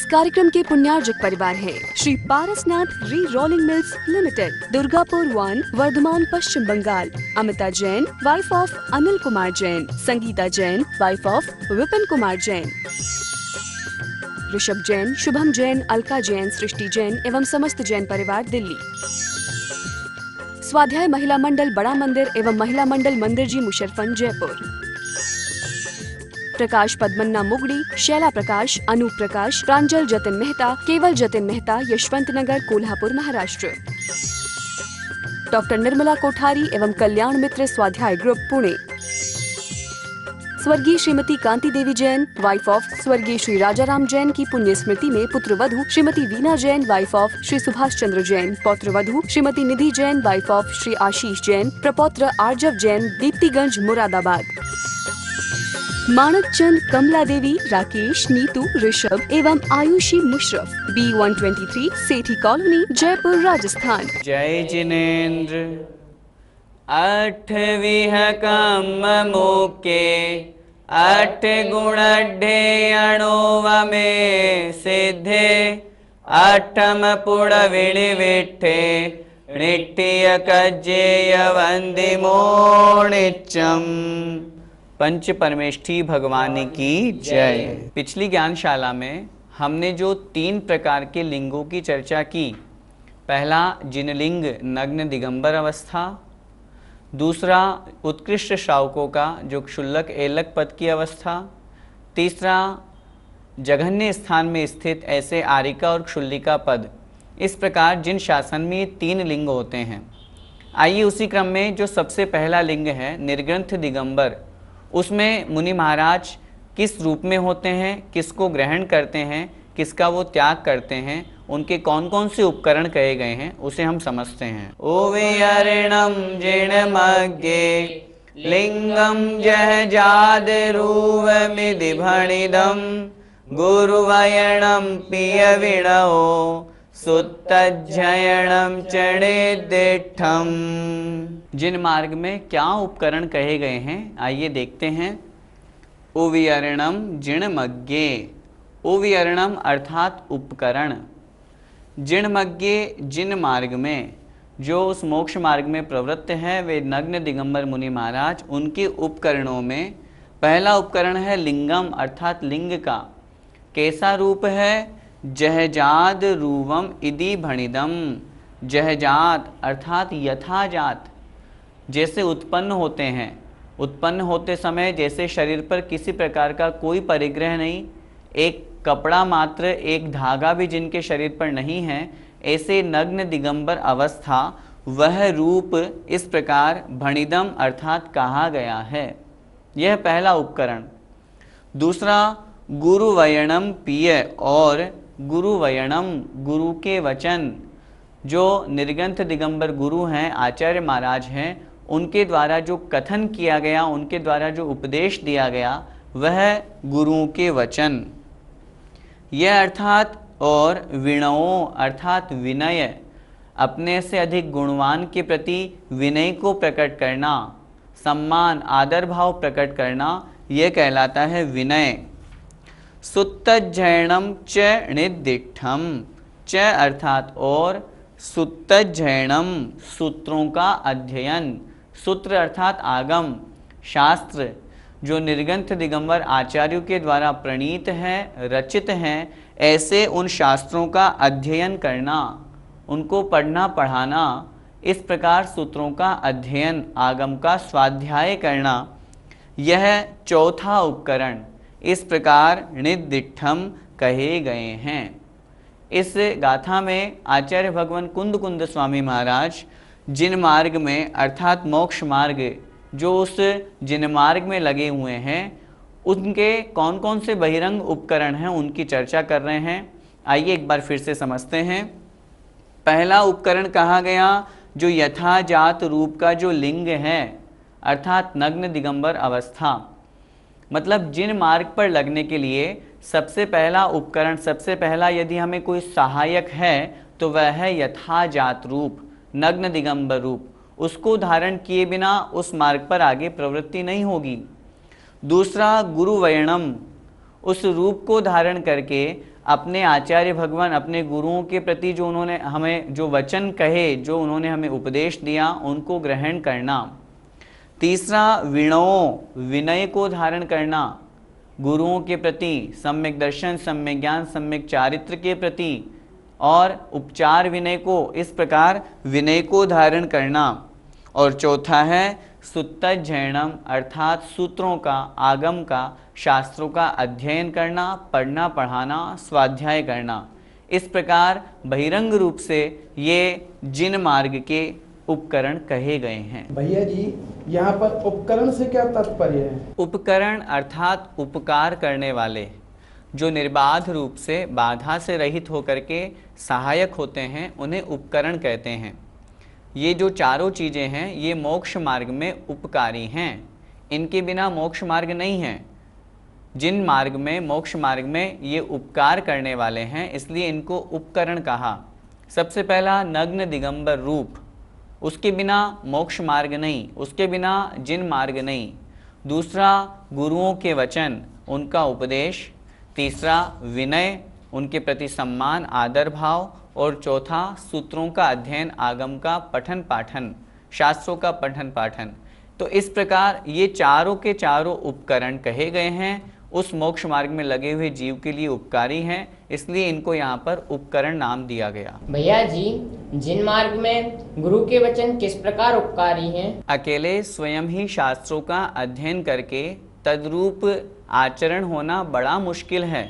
कार्यक्रम के पुण्यार्जक परिवार हैं Shri Parasnath re rolling mills limited, Durgapur 1, Vardhaman, Paschim Bangal. Amita Jain, wife of Anil Kumar Jain. Sangeeta Jain, wife of Vipin Kumar Jain. Rishabh Jain, Shubham Jain, Alka Jain, Srishti Jain एवं समस्त जैन परिवार, दिल्ली। स्वाध्याय महिला मंडल बड़ा मंदिर एवं महिला मंडल मंदिर जी, मुशर्रफन, जयपुर। प्रकाश पद्मन्ना मुगड़ी, शैला प्रकाश, अनूप प्रकाश, प्रांजल जतिन मेहता, केवल जतिन मेहता, यशवंत नगर, कोल्हापुर, महाराष्ट्र। डॉक्टर निर्मला कोठारी एवं कल्याण मित्र स्वाध्याय ग्रुप, पुणे। स्वर्गीय श्रीमती कांति देवी जैन, वाइफ ऑफ स्वर्गीय श्री राजाराम जैन की पुण्य स्मृति में पुत्र वधू श्रीमती वीना जैन, वाइफ ऑफ श्री सुभाष चंद्र जैन। पौत्र वधू श्रीमती निधि जैन, वाइफ ऑफ श्री आशीष जैन। प्रपौत्र आर्जव जैन, दीप्तिगंज, मुरादाबाद। माणक चंद, कमला देवी, राकेश, नीतू, ऋषभ एवं आयुषी मुशरफ, B123, सेठी कॉलोनी, जयपुर, राजस्थान। जय जिनेन्द्र। 8 कम मुके 8 गुण अणुव में सिद्धे 8 पुड़ विड़ि विठे निट्टिय कज्जेय वंदि मोणिच्चम। पंच परमेष्ठी भगवान की जय। पिछली ज्ञानशाला में हमने जो 3 प्रकार के लिंगों की चर्चा की, पहला जिनलिंग नग्न दिगंबर अवस्था, दूसरा उत्कृष्ट श्रावकों का जो क्षुल्लक एलक पद की अवस्था, तीसरा जघन्य स्थान में स्थित ऐसे आरिका और क्षुल्लिका पद। इस प्रकार जिन शासन में 3 लिंग होते हैं। आइए उसी क्रम में जो सबसे पहला लिंग है निर्ग्रंथ दिगंबर, उसमें मुनि महाराज किस रूप में होते हैं, किसको ग्रहण करते हैं, किसका वो त्याग करते हैं, उनके कौन कौन से उपकरण कहे गए हैं, उसे हम समझते हैं। ओवियरणम जिणमग्गे लिंगम जहजाद रूवमिदि भणिदम गुरुवयणम पिय विणो सुत्तज्जयणम चणेदिठम। जिन मार्ग में क्या उपकरण कहे गए हैं, आइए देखते हैं। ओवियरणम जिणमग्गे, ओवियरणम अर्थात उपकरण। जिणमग्गे जिन मार्ग में, जो उस मोक्ष मार्ग में प्रवृत्त है वे नग्न दिगंबर मुनि महाराज, उनके उपकरणों में पहला उपकरण है लिंगम अर्थात लिंग का। कैसा रूप है? जहजाद रूवम इदि भणिदम। जहजात अर्थात यथाजात, जैसे उत्पन्न होते हैं। उत्पन्न होते समय जैसे शरीर पर किसी प्रकार का कोई परिग्रह नहीं, एक कपड़ा मात्र, एक धागा भी जिनके शरीर पर नहीं है, ऐसे नग्न दिगंबर अवस्था, वह रूप इस प्रकार भणिदम अर्थात कहा गया है। यह पहला उपकरण। दूसरा गुरुवयणम पिय, और गुरुवयणम गुरु के वचन, जो निर्ग्रंथ दिगंबर गुरु हैं, आचार्य महाराज हैं, उनके द्वारा जो कथन किया गया, उनके द्वारा जो उपदेश दिया गया, वह गुरुओं के वचन। यह अर्थात और विनयो अर्थात विनय, अपने से अधिक गुणवान के प्रति विनय को प्रकट करना, सम्मान आदर भाव प्रकट करना, यह कहलाता है विनय। सुत्तज्जयणम च निदिठम, च अर्थात और, सुत्तज्जयणम सूत्रों का अध्ययन। सूत्र अर्थात आगम शास्त्र, जो निर्ग्रंथ दिगंबर आचार्यों के द्वारा प्रणीत हैं, रचित हैं, ऐसे उन शास्त्रों का अध्ययन करना, उनको पढ़ना पढ़ाना। इस प्रकार सूत्रों का अध्ययन, आगम का स्वाध्याय करना, यह चौथा उपकरण इस प्रकार निदिठम कहे गए हैं। इस गाथा में आचार्य भगवान कुंद कुंद स्वामी महाराज जिन मार्ग में अर्थात मोक्ष मार्ग, जो उस जिन मार्ग में लगे हुए हैं, उनके कौन कौन से बहिरंग उपकरण हैं, उनकी चर्चा कर रहे हैं। आइए एक बार फिर से समझते हैं। पहला उपकरण कहा गया जो यथाजात रूप का जो लिंग है, अर्थात नग्न दिगंबर अवस्था। मतलब जिन मार्ग पर लगने के लिए सबसे पहला उपकरण, सबसे पहला यदि हमें कोई सहायक है तो वह है यथाजात रूप, नग्न दिगंबर रूप। उसको धारण किए बिना उस मार्ग पर आगे प्रवृत्ति नहीं होगी। दूसरा गुरुवयणम, उस रूप को धारण करके अपने आचार्य भगवान, अपने गुरुओं के प्रति जो उन्होंने हमें जो वचन कहे, जो उन्होंने हमें उपदेश दिया, उनको ग्रहण करना। तीसरा विनयो, विनय को धारण करना, गुरुओं के प्रति सम्यक दर्शन, सम्यक ज्ञान, सम्यक चारित्र के प्रति, और उपचार विनय को, इस प्रकार विनय को धारण करना। और चौथा है सुत्तज्जयनम, अर्थात सूत्रों का, आगम का, शास्त्रों का अध्ययन करना, पढ़ना, पढ़ाना, स्वाध्याय करना। इस प्रकार बहिरंग रूप से ये जिन मार्ग के उपकरण कहे गए हैं। भैया जी, यहाँ पर उपकरण से क्या तात्पर्य है? उपकरण अर्थात उपकार करने वाले, जो निर्बाध रूप से, बाधा से रहित होकर के सहायक होते हैं, उन्हें उपकरण कहते हैं। ये जो चारों चीज़ें हैं, ये मोक्ष मार्ग में उपकारी हैं। इनके बिना मोक्ष मार्ग नहीं है। जिन मार्ग में, मोक्ष मार्ग में ये उपकार करने वाले हैं, इसलिए इनको उपकरण कहा। सबसे पहला नग्न दिगंबर रूप, उसके बिना मोक्ष मार्ग नहीं, उसके बिना जिन मार्ग नहीं। दूसरा गुरुओं के वचन, उनका उपदेश। तीसरा विनय, उनके प्रति सम्मान, आदर भाव। और चौथा सूत्रों का अध्ययन, आगम का पठन पाठन, शास्त्रों का पठन पाठन। तो इस प्रकार ये चारों के चारों उपकरण कहे गए हैं, उस मोक्ष मार्ग में लगे हुए जीव के लिए उपकारी हैं, इसलिए इनको यहाँ पर उपकरण नाम दिया गया। भैया जी, जिन मार्ग में गुरु के वचन किस प्रकार उपकारी हैं? अकेले स्वयं ही शास्त्रों का अध्ययन करके तद्रूप आचरण होना बड़ा मुश्किल है।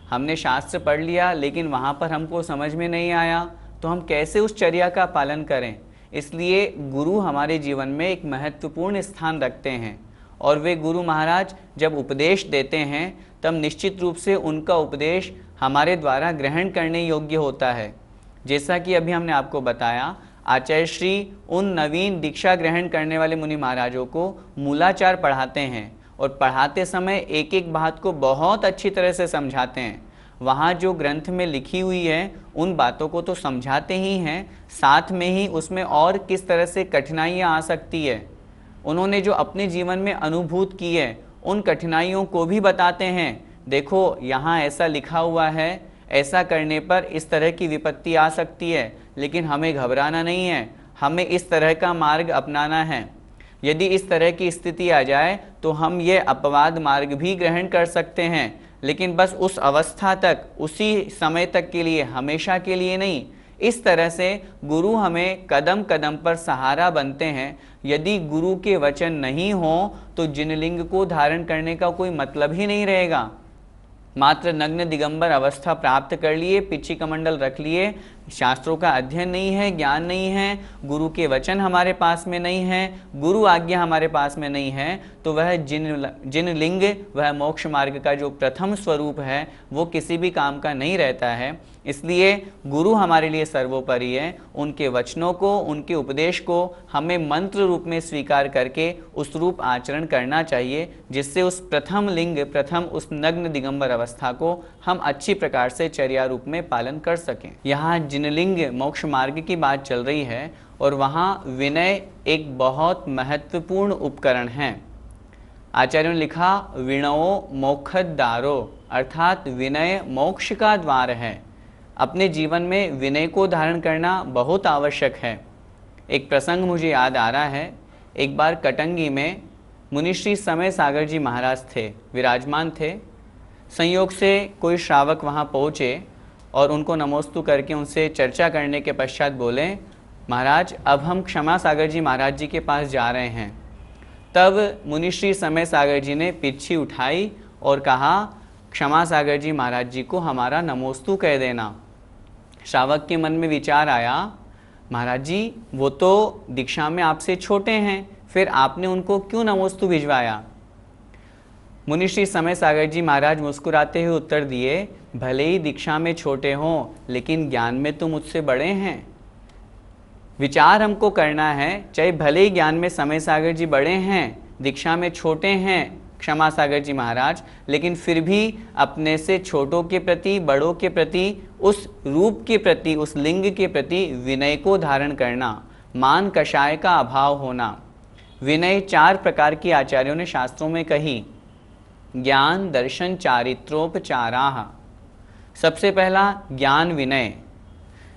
हमने शास्त्र पढ़ लिया, लेकिन वहाँ पर हमको समझ में नहीं आया, तो हम कैसे उस चर्या का पालन करें? इसलिए गुरु हमारे जीवन में एक महत्वपूर्ण स्थान रखते हैं, और वे गुरु महाराज जब उपदेश देते हैं, तब निश्चित रूप से उनका उपदेश हमारे द्वारा ग्रहण करने योग्य होता है। जैसा कि अभी हमने आपको बताया, आचार्य श्री उन नवीन दीक्षा ग्रहण करने वाले मुनि महाराजों को मूलाचार पढ़ाते हैं, और पढ़ाते समय एक एक बात को बहुत अच्छी तरह से समझाते हैं। वहाँ जो ग्रंथ में लिखी हुई है, उन बातों को तो समझाते ही हैं, साथ में ही उसमें और किस तरह से कठिनाइयाँ आ सकती है, उन्होंने जो अपने जीवन में अनुभूत की है, उन कठिनाइयों को भी बताते हैं। देखो, यहाँ ऐसा लिखा हुआ है, ऐसा करने पर इस तरह की विपत्ति आ सकती है, लेकिन हमें घबराना नहीं है, हमें इस तरह का मार्ग अपनाना है। यदि इस तरह की स्थिति आ जाए तो हम ये अपवाद मार्ग भी ग्रहण कर सकते हैं, लेकिन बस उस अवस्था तक, उसी समय तक के लिए, हमेशा के लिए नहीं। इस तरह से गुरु हमें कदम कदम पर सहारा बनते हैं। यदि गुरु के वचन नहीं हो तो जिनलिंग को धारण करने का कोई मतलब ही नहीं रहेगा। मात्र नग्न दिगंबर अवस्था प्राप्त कर लिए, पिछी कमंडल रख लिए, शास्त्रों का अध्ययन नहीं है, ज्ञान नहीं है, गुरु के वचन हमारे पास में नहीं है, गुरु आज्ञा हमारे पास में नहीं है, तो वह जिन लिंग, वह मोक्ष मार्ग का जो प्रथम स्वरूप है, वो किसी भी काम का नहीं रहता है। इसलिए गुरु हमारे लिए सर्वोपरि है। उनके वचनों को, उनके उपदेश को हमें मंत्र रूप में स्वीकार करके उस रूप आचरण करना चाहिए, जिससे उस प्रथम लिंग, प्रथम उस नग्न दिगंबर अवस्था को हम अच्छी प्रकार से चर्या रूप में पालन कर सकें। यहाँ जिनलिंग मोक्ष मार्ग की बात चल रही है, और वहाँ विनय एक बहुत महत्वपूर्ण उपकरण है। आचार्यों ने लिखा, विनयो मोक्षद्वारो, अर्थात विनय मोक्ष का द्वार है। अपने जीवन में विनय को धारण करना बहुत आवश्यक है। एक प्रसंग मुझे याद आ रहा है। एक बार कटंगी में मुनिश्री समय सागर जी महाराज थे, विराजमान थे। संयोग से कोई श्रावक वहाँ पहुँचे और उनको नमोस्तु करके उनसे चर्चा करने के पश्चात बोले, महाराज अब हम क्षमा सागर जी महाराज जी के पास जा रहे हैं। तब मुनिश्री समय सागर जी ने पिछी उठाई और कहा, क्षमा सागर जी महाराज जी को हमारा नमोस्तु कह देना। श्रावक के मन में विचार आया, महाराज जी वो तो दीक्षा में आपसे छोटे हैं, फिर आपने उनको क्यों नमोस्तु भिजवाया? मुनिश्री समय सागर जी महाराज मुस्कुराते हुए उत्तर दिए, भले ही दीक्षा में छोटे हों, लेकिन ज्ञान में तो मुझसे बड़े हैं। विचार हमको करना है, चाहे भले ही ज्ञान में समय सागर जी बड़े हैं, दीक्षा में छोटे हैं क्षमा सागर जी महाराज, लेकिन फिर भी अपने से छोटों के प्रति, बड़ों के प्रति, उस रूप के प्रति, उस लिंग के प्रति विनय को धारण करना, मान कषाय का अभाव होना। विनय 4 प्रकार की आचार्यों ने शास्त्रों में कही, ज्ञान दर्शन चारित्रोपचाराः। सबसे पहला ज्ञान विनय,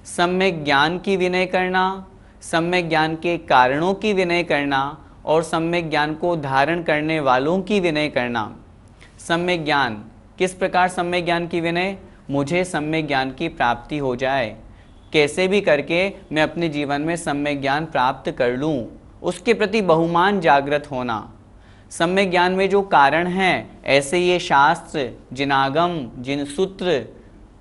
सम्यक ज्ञान की विनय करना, सम्यक ज्ञान के कारणों की विनय करना और सम्यक ज्ञान को धारण करने वालों की विनय करना। सम्यक ज्ञान, किस प्रकार सम्यक ज्ञान की विनय? मुझे सम्यक ज्ञान की प्राप्ति हो जाए, कैसे भी करके मैं अपने जीवन में सम्यक ज्ञान प्राप्त कर लूँ, उसके प्रति बहुमान जागृत होना। सम्यक ज्ञान में जो कारण हैं, ऐसे ये शास्त्र, जिन आगम, जिन सूत्र,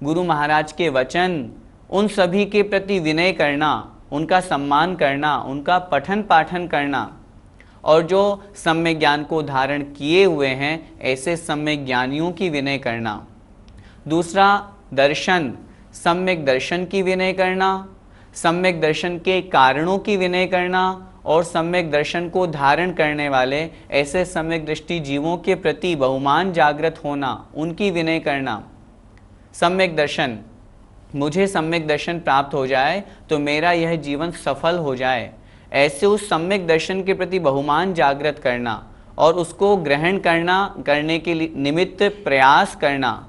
गुरु महाराज के वचन, उन सभी के प्रति विनय करना, उनका सम्मान करना, उनका पठन पाठन करना और जो सम्यक ज्ञान को धारण किए हुए हैं ऐसे सम्यक ज्ञानियों की विनय करना। दूसरा दर्शन, सम्यक दर्शन की विनय करना, सम्यक दर्शन के कारणों की विनय करना और सम्यक दर्शन को धारण करने वाले ऐसे सम्यक दृष्टि जीवों के प्रति बहुमान जागृत होना, उनकी विनय करना। सम्यक दर्शन, मुझे सम्यक दर्शन प्राप्त हो जाए तो मेरा यह जीवन सफल हो जाए, ऐसे उस सम्यक दर्शन के प्रति बहुमान जागृत करना और उसको ग्रहण करने के लिए निमित्त प्रयास करना।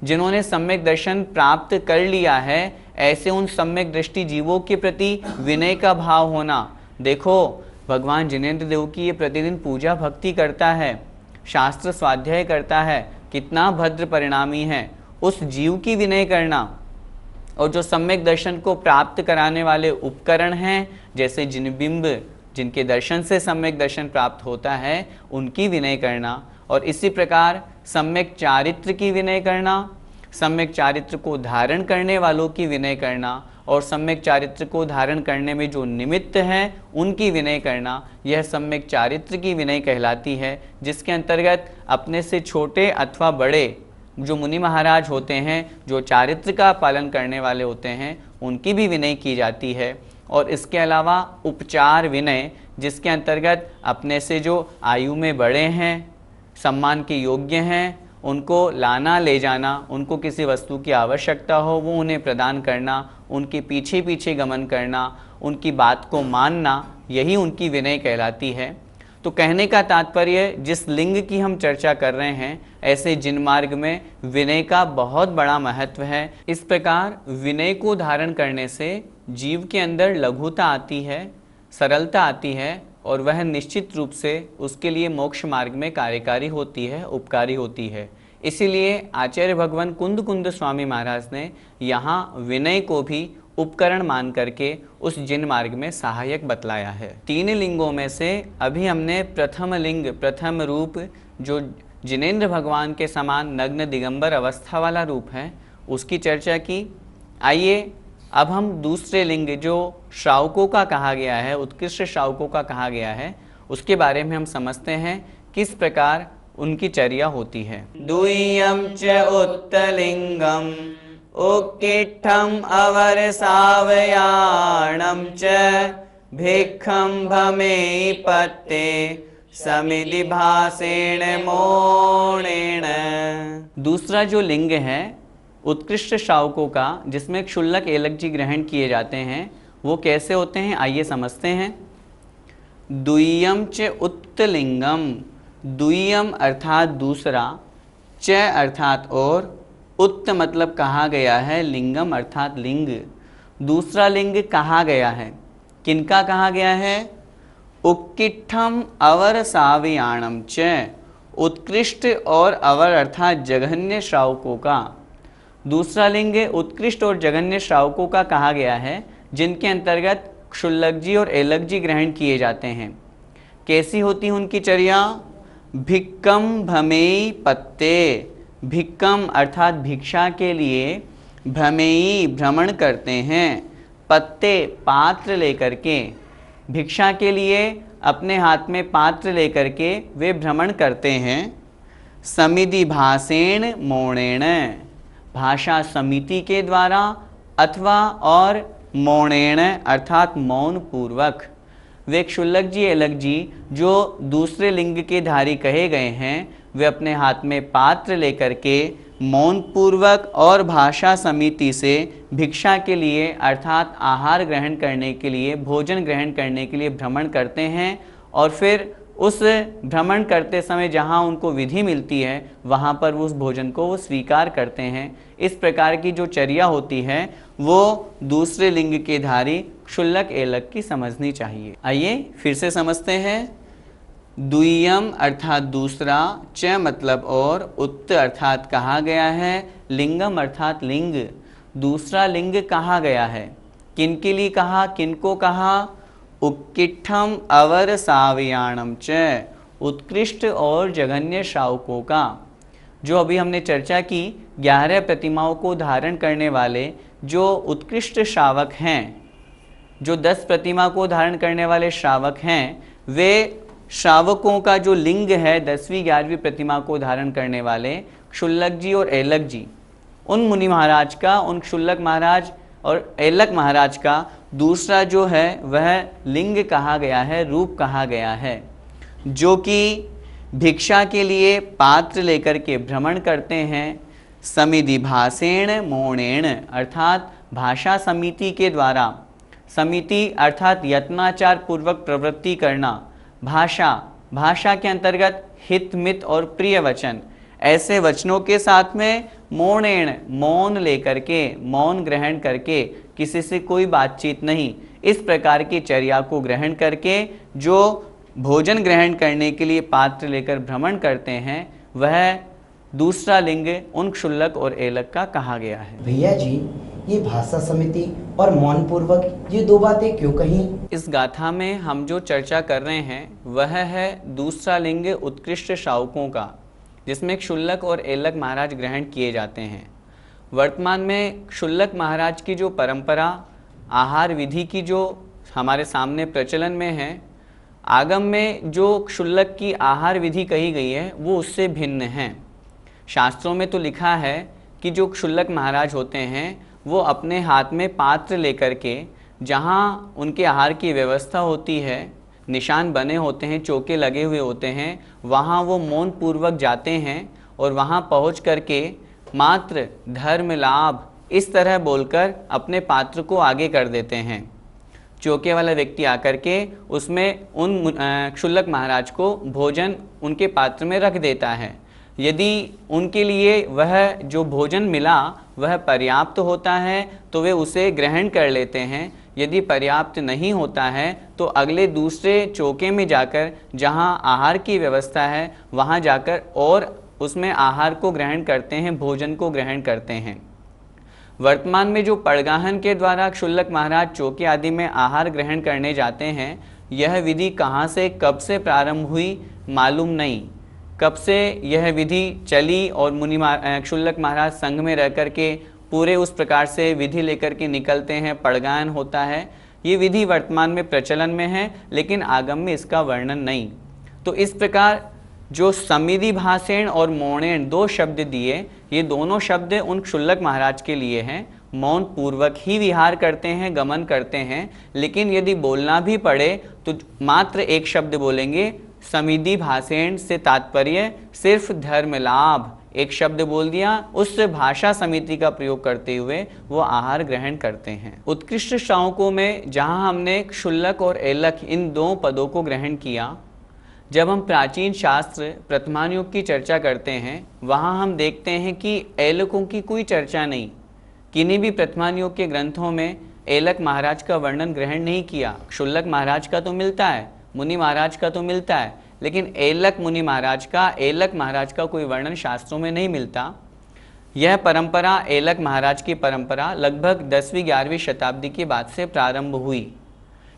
जिन्होंने सम्यक दर्शन प्राप्त कर लिया है ऐसे उन सम्यक दृष्टि जीवों के प्रति विनय का भाव होना। देखो, भगवान जिनेंद्र देव की ये प्रतिदिन पूजा भक्ति करता है, शास्त्र स्वाध्याय करता है, कितना भद्र परिणामी है, उस जीव की विनय करना। और जो सम्यक दर्शन को प्राप्त कराने वाले उपकरण हैं, जैसे जिनबिंब, जिनके दर्शन से सम्यक दर्शन प्राप्त होता है, उनकी विनय करना। और इसी प्रकार सम्यक चारित्र की विनय करना, सम्यक चारित्र को धारण करने वालों की विनय करना और सम्यक चारित्र को धारण करने में जो निमित्त हैं उनकी विनय करना, यह सम्यक चारित्र की विनय कहलाती है, जिसके अंतर्गत अपने से छोटे अथवा बड़े जो मुनि महाराज होते हैं, जो चारित्र का पालन करने वाले होते हैं, उनकी भी विनय की जाती है। और इसके अलावा उपचार विनय, जिसके अंतर्गत अपने से जो आयु में बड़े हैं, सम्मान के योग्य हैं, उनको लाना ले जाना, उनको किसी वस्तु की आवश्यकता हो वो उन्हें प्रदान करना, उनके पीछे पीछे गमन करना, उनकी बात को मानना, यही उनकी विनय कहलाती है। तो कहने का तात्पर्य, जिस लिंग की हम चर्चा कर रहे हैं ऐसे जिन मार्ग में विनय का बहुत बड़ा महत्व है। इस प्रकार विनय को धारण करने से जीव के अंदर लघुता आती है, सरलता आती है और वह निश्चित रूप से उसके लिए मोक्ष मार्ग में कार्यकारी होती है, उपकारी होती है। इसीलिए आचार्य भगवान कुंद कुंद स्वामी महाराज ने यहाँ विनय को भी उपकरण मान करके उस जिन मार्ग में सहायक बतलाया है। 3 लिंगों में से अभी हमने प्रथम लिंग, प्रथम रूप, जो जिनेंद्र भगवान के समान नग्न दिगंबर अवस्था वाला रूप है, उसकी चर्चा की। आइए अब हम दूसरे लिंग, जो श्रावकों का कहा गया है, उत्कृष्ट श्रावकों का कहा गया है, उसके बारे में हम समझते हैं किस प्रकार उनकी चर्या होती है। दुय्यम च उत्तलिंगम उक्किट्ठम अवर सावयाणम च भिक्खम भमेयि पत्ते समिधि भासेण मोणेण। दूसरा जो लिंग है उत्कृष्ट श्रावकों का, जिसमें क्षुल्लक एलक जी ग्रहण किए जाते हैं, वो कैसे होते हैं आइए समझते हैं। दुय्यम च उत्तलिंगम, दुय्यम अर्थात दूसरा, च अर्थात और, उत्त मतलब कहा गया है, लिंगम अर्थात लिंग, दूसरा लिंग कहा गया है। किनका कहा गया है? उक्किट्ठम अवर सावयाणम च, उत्कृष्ट और अवर अर्थात जघन्य श्रावकों का। दूसरा लिंग उत्कृष्ट और जघन्य श्रावकों का कहा गया है, जिनके अंतर्गत क्षुल्लक जी और एलक जी ग्रहण किए जाते हैं। कैसी होती है उनकी चर्या? भिक्कम भमेयि पत्ते, भिक्कम अर्थात भिक्षा के लिए, भमेयि भ्रमण करते हैं, पत्ते पात्र लेकर के, भिक्षा के लिए अपने हाथ में पात्र लेकर के वे भ्रमण करते हैं। समिधि भासेण मोणेण, भाषा समिति के द्वारा अथवा और मौणेण अर्थात मौन पूर्वक। वे क्षुल्लक जी एलक जी जो दूसरे लिंग के धारी कहे गए हैं, वे अपने हाथ में पात्र लेकर के मौन पूर्वक और भाषा समिति से भिक्षा के लिए अर्थात आहार ग्रहण करने के लिए, भोजन ग्रहण करने के लिए भ्रमण करते हैं और फिर उस भ्रमण करते समय जहाँ उनको विधि मिलती है वहाँ पर उस भोजन को वो स्वीकार करते हैं। इस प्रकार की जो चर्या होती है वो दूसरे लिंग के धारी क्षुल्लक एलक की समझनी चाहिए। आइए फिर से समझते हैं। द्वियम अर्थात दूसरा, च मतलब और, उत्त अर्थात कहा गया है, लिंगम अर्थात लिंग, दूसरा लिंग कहा गया है। किनके लिए कहा, किनको कहा? उक्किठम अवर सावयाणम च, उत्कृष्ट और जघन्य श्रावकों का। जो अभी हमने चर्चा की 11 प्रतिमाओं को धारण करने वाले जो उत्कृष्ट श्रावक हैं, जो 10 प्रतिमा को धारण करने वाले श्रावक हैं, वे श्रावकों का जो लिंग है 10वीं 11वीं प्रतिमा को धारण करने वाले क्षुल्लक जी और एलक जी, उन मुनि महाराज का, उन क्षुल्लक महाराज और एलक महाराज का दूसरा जो है वह लिंग कहा गया है, रूप कहा गया है, जो कि भिक्षा के लिए पात्र लेकर के भ्रमण करते हैं। समिधि भाषेण मौणेण अर्थात भाषा समिति के द्वारा, समिति अर्थात यत्नाचार पूर्वक प्रवृत्ति करना, भाषा के अंतर्गत हित मित और प्रिय वचन, ऐसे वचनों के साथ में मौनेण मौन लेकर के, मौन ग्रहण करके, किसी से कोई बातचीत नहीं, इस प्रकार की चर्या को ग्रहण करके जो भोजन ग्रहण करने के लिए पात्र लेकर भ्रमण करते हैं वह दूसरा लिंग उन क्षुल्लक और एलक का कहा गया है। भैया जी, ये भाषा समिति और मौन पूर्वक ये दो बातें क्यों कहीं? इस गाथा में हम जो चर्चा कर रहे हैं वह है दूसरा लिंग उत्कृष्ट श्रावकों का, जिसमें क्षुल्लक और एलक महाराज ग्रहण किए जाते हैं। वर्तमान में क्षुल्लक महाराज की जो परंपरा आहार विधि की जो हमारे सामने प्रचलन में है, आगम में जो क्षुल्लक की आहार विधि कही गई है वो उससे भिन्न है। शास्त्रों में तो लिखा है कि जो क्षुल्लक महाराज होते हैं वो अपने हाथ में पात्र लेकर के, जहाँ उनके आहार की व्यवस्था होती है, निशान बने होते हैं, चौके लगे हुए होते हैं, वहाँ वो मौन पूर्वक जाते हैं और वहाँ पहुँच करके मात्र धर्म लाभ इस तरह बोलकर अपने पात्र को आगे कर देते हैं। चौके वाला व्यक्ति आकर के उसमें उन क्षुल्लक महाराज को भोजन उनके पात्र में रख देता है। यदि उनके लिए वह जो भोजन मिला वह पर्याप्त होता है तो वे उसे ग्रहण कर लेते हैं। यदि पर्याप्त नहीं होता है तो अगले दूसरे चौके में जाकर, जहां आहार की व्यवस्था है, वहां जाकर और उसमें आहार को ग्रहण करते हैं, भोजन को ग्रहण करते हैं। वर्तमान में जो पड़गाहन के द्वारा क्षुल्लक महाराज चौके आदि में आहार ग्रहण करने जाते हैं, यह विधि कहाँ से कब से प्रारंभ हुई मालूम नहीं। कब से यह विधि चली और मुनि क्षुल्लक महाराज संघ में रह कर के पूरे उस प्रकार से विधि लेकर के निकलते हैं, पड़गायन होता है, ये विधि वर्तमान में प्रचलन में है, लेकिन आगम में इसका वर्णन नहीं। तो इस प्रकार जो समिधि भाषेण और मौणेण दो शब्द दिए, ये दोनों शब्द उन क्षुल्लक महाराज के लिए हैं। मौन पूर्वक ही विहार करते हैं, गमन करते हैं, लेकिन यदि बोलना भी पड़े तो मात्र एक शब्द बोलेंगे। समिधि भाषेण से तात्पर्य सिर्फ धर्म लाभ, एक शब्द बोल दिया, उस भाषा समिति का प्रयोग करते हुए वो आहार ग्रहण करते हैं। उत्कृष्ट श्रावकों में जहाँ हमने क्षुल्लक और एलक इन दो पदों को ग्रहण किया, जब हम प्राचीन शास्त्र प्रथमान युग की चर्चा करते हैं वहाँ हम देखते हैं कि एलकों की कोई चर्चा नहीं। किन्हीं भी प्रथमान युग के ग्रंथों में एलक महाराज का वर्णन ग्रहण नहीं किया। क्षुल्लक महाराज का तो मिलता है, मुनि महाराज का तो मिलता है, लेकिन एलक मुनि महाराज का, एलक महाराज का कोई वर्णन शास्त्रों में नहीं मिलता। यह परंपरा, एलक महाराज की परंपरा लगभग 10वीं 11वीं शताब्दी के बाद से प्रारंभ हुई।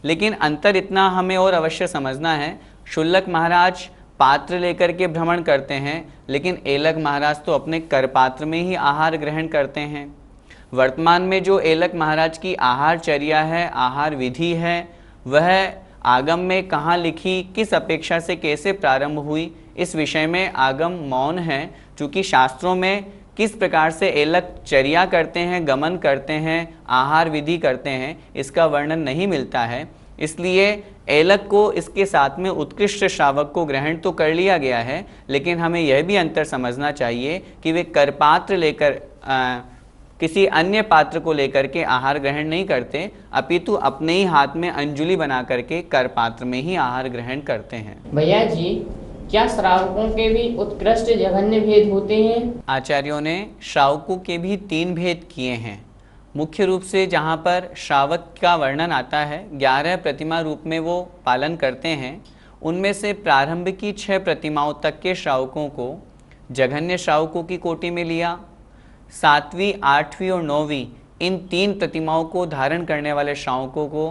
लेकिन अंतर इतना हमें और अवश्य समझना है, क्षुल्लक महाराज पात्र लेकर के भ्रमण करते हैं, लेकिन एलक महाराज तो अपने करपात्र में ही आहार ग्रहण करते हैं। वर्तमान में जो एलक महाराज की आहार चर्या है, आहार विधि है, वह आगम में कहाँ लिखी, किस अपेक्षा से कैसे प्रारंभ हुई, इस विषय में आगम मौन है। चूँकि शास्त्रों में किस प्रकार से एलक चर्या करते हैं, गमन करते हैं, आहार विधि करते हैं, इसका वर्णन नहीं मिलता है। इसलिए एलक को इसके साथ में उत्कृष्ट श्रावक को ग्रहण तो कर लिया गया है, लेकिन हमें यह भी अंतर समझना चाहिए कि वे करपात्र लेकर किसी अन्य पात्र को लेकर के आहार ग्रहण नहीं करते, अपितु अपने ही हाथ में अंजुलि बना करके कर पात्र में ही आहार ग्रहण करते हैं। भैया जी, क्या श्रावकों के भी उत्कृष्ट जघन्य भेद होते हैं? आचार्यों ने श्रावकों के भी 3 भेद किए हैं। मुख्य रूप से जहाँ पर श्रावक का वर्णन आता है, 11 प्रतिमा रूप में वो पालन करते हैं। उनमें से प्रारंभ की 6 प्रतिमाओं तक के श्रावकों को जघन्य श्रावकों की कोटि में लिया। 7वीं, 8वीं और 9वीं इन 3 प्रतिमाओं को धारण करने वाले श्रावकों को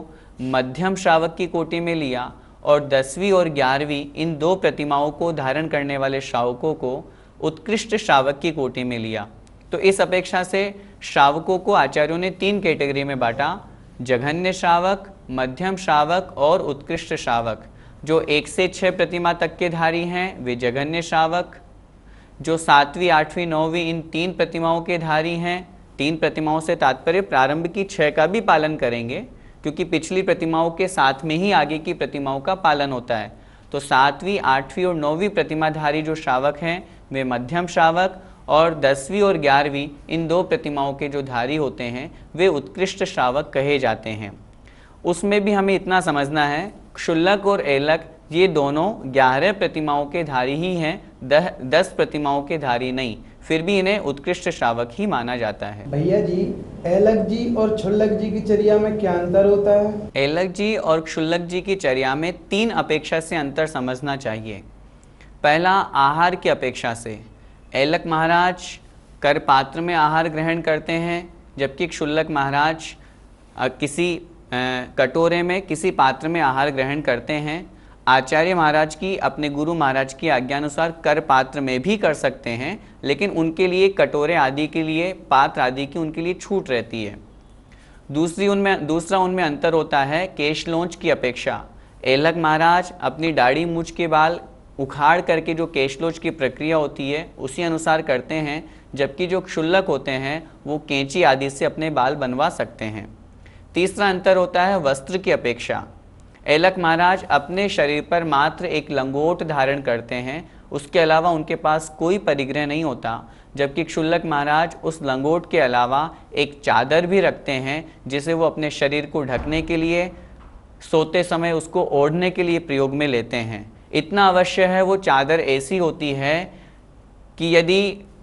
मध्यम श्रावक की कोटि में लिया और 10वीं और 11वीं इन 2 प्रतिमाओं को धारण करने वाले श्रावकों को उत्कृष्ट श्रावक की कोटि में लिया। तो इस अपेक्षा से श्रावकों को आचार्यों ने 3 कैटेगरी में बांटा, जघन्य श्रावक, मध्यम श्रावक और उत्कृष्ट श्रावक। जो 1 से 6 प्रतिमा तक के धारी हैं वे जघन्य श्रावक, जो 7वीं, 8वीं, 9वीं इन 3 प्रतिमाओं के धारी हैं, 3 प्रतिमाओं से तात्पर्य प्रारंभ की 6 का भी पालन करेंगे, क्योंकि पिछली प्रतिमाओं के साथ में ही आगे की प्रतिमाओं का पालन होता है। तो 7वीं, 8वीं और 9वीं प्रतिमाधारी जो श्रावक हैं वे मध्यम श्रावक, और 10वीं और 11वीं इन 2 प्रतिमाओं के जो धारी होते हैं वे उत्कृष्ट श्रावक कहे जाते हैं। उसमें भी हमें इतना समझना है, क्षुल्लक और एलक ये दोनों 11 प्रतिमाओं के धारी ही हैं, 10 प्रतिमाओं के धारी नहीं, फिर भी इन्हें उत्कृष्ट श्रावक ही माना जाता है। भैया जी, एलक जी और क्षुल्लक जी की चर्या में क्या अंतर होता है? एलक जी और क्षुल्लक जी की चर्या में 3 अपेक्षा से अंतर समझना चाहिए। पहला, आहार की अपेक्षा से। एलक महाराज कर पात्र में आहार ग्रहण करते हैं, जबकि क्षुल्लक महाराज किसी कटोरे में, किसी पात्र में आहार ग्रहण करते हैं। आचार्य महाराज की अपने गुरु महाराज की आज्ञानुसार कर पात्र में भी कर सकते हैं, लेकिन उनके लिए कटोरे आदि के लिए, पात्र आदि की उनके लिए छूट रहती है। दूसरा उनमें अंतर होता है केश लोंच की अपेक्षा। एलक महाराज अपनी दाढ़ी मूंछ के बाल उखाड़ करके जो केशलोच की प्रक्रिया होती है उसी अनुसार करते हैं, जबकि जो क्षुल्लक होते हैं वो कैंची आदि से अपने बाल बनवा सकते हैं। तीसरा अंतर होता है वस्त्र की अपेक्षा। एलक महाराज अपने शरीर पर मात्र एक लंगोट धारण करते हैं, उसके अलावा उनके पास कोई परिग्रह नहीं होता, जबकि क्षुल्लक महाराज उस लंगोट के अलावा एक चादर भी रखते हैं जिसे वो अपने शरीर को ढकने के लिए, सोते समय उसको ओढ़ने के लिए प्रयोग में लेते हैं। इतना अवश्य है, वो चादर ऐसी होती है कि यदि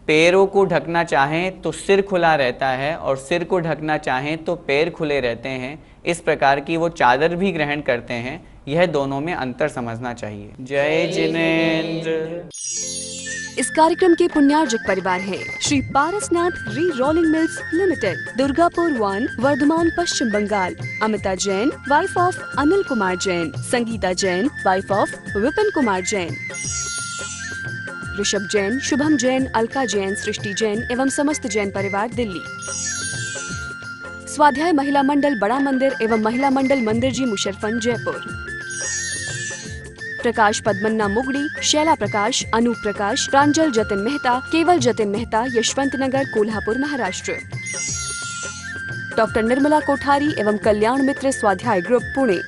पैरों को ढकना चाहें तो सिर खुला रहता है और सिर को ढकना चाहें तो पैर खुले रहते हैं। इस प्रकार की वो चादर भी ग्रहण करते हैं। यह दोनों में अंतर समझना चाहिए। जय जिनेंद्र। इस कार्यक्रम के पुण्यार्जक परिवार है Shri Parasnath re rolling mills limited, Durgapur 1, Vardhaman, Paschim Bangal. Amita Jain, wife of Anil Kumar Jain. Sangeeta Jain, wife of Vipin Kumar Jain. Rishabh Jain, Shubham Jain, Alka Jain, Srishti Jain एवं समस्त जैन परिवार, दिल्ली। स्वाध्याय महिला मंडल बड़ा मंदिर एवं महिला मंडल मंदिर जी, मुशर्रफन, जयपुर। प्रकाश पद्मन्ना मुगड़ी, शैला प्रकाश, अनूप प्रकाश, प्रांजल जतिन मेहता, केवल जतिन मेहता, यशवंत नगर, कोल्हापुर, महाराष्ट्र। डॉक्टर निर्मला कोठारी एवं कल्याण मित्र स्वाध्याय ग्रुप, पुणे।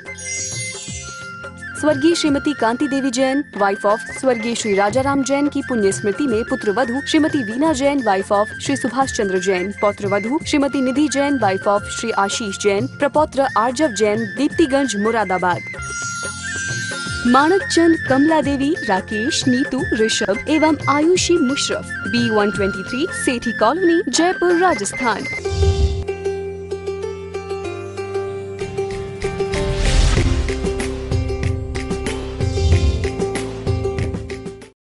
स्वर्गीय श्रीमती कांति देवी जैन, वाइफ ऑफ स्वर्गीय श्री राजाराम जैन की पुण्य स्मृति में पुत्रवधू श्रीमती वीना जैन, वाइफ ऑफ श्री सुभाष चंद्र जैन। पौत्रवधू श्रीमती निधि जैन, वाइफ ऑफ श्री आशीष जैन। प्रपौत्र आर्जव जैन, दीप्तिगंज, मुरादाबाद। माणक चंद, कमला देवी, राकेश, नीतू, ऋषभ एवं आयुषी मुशरफ, B123, सेठी कॉलोनी, जयपुर, राजस्थान।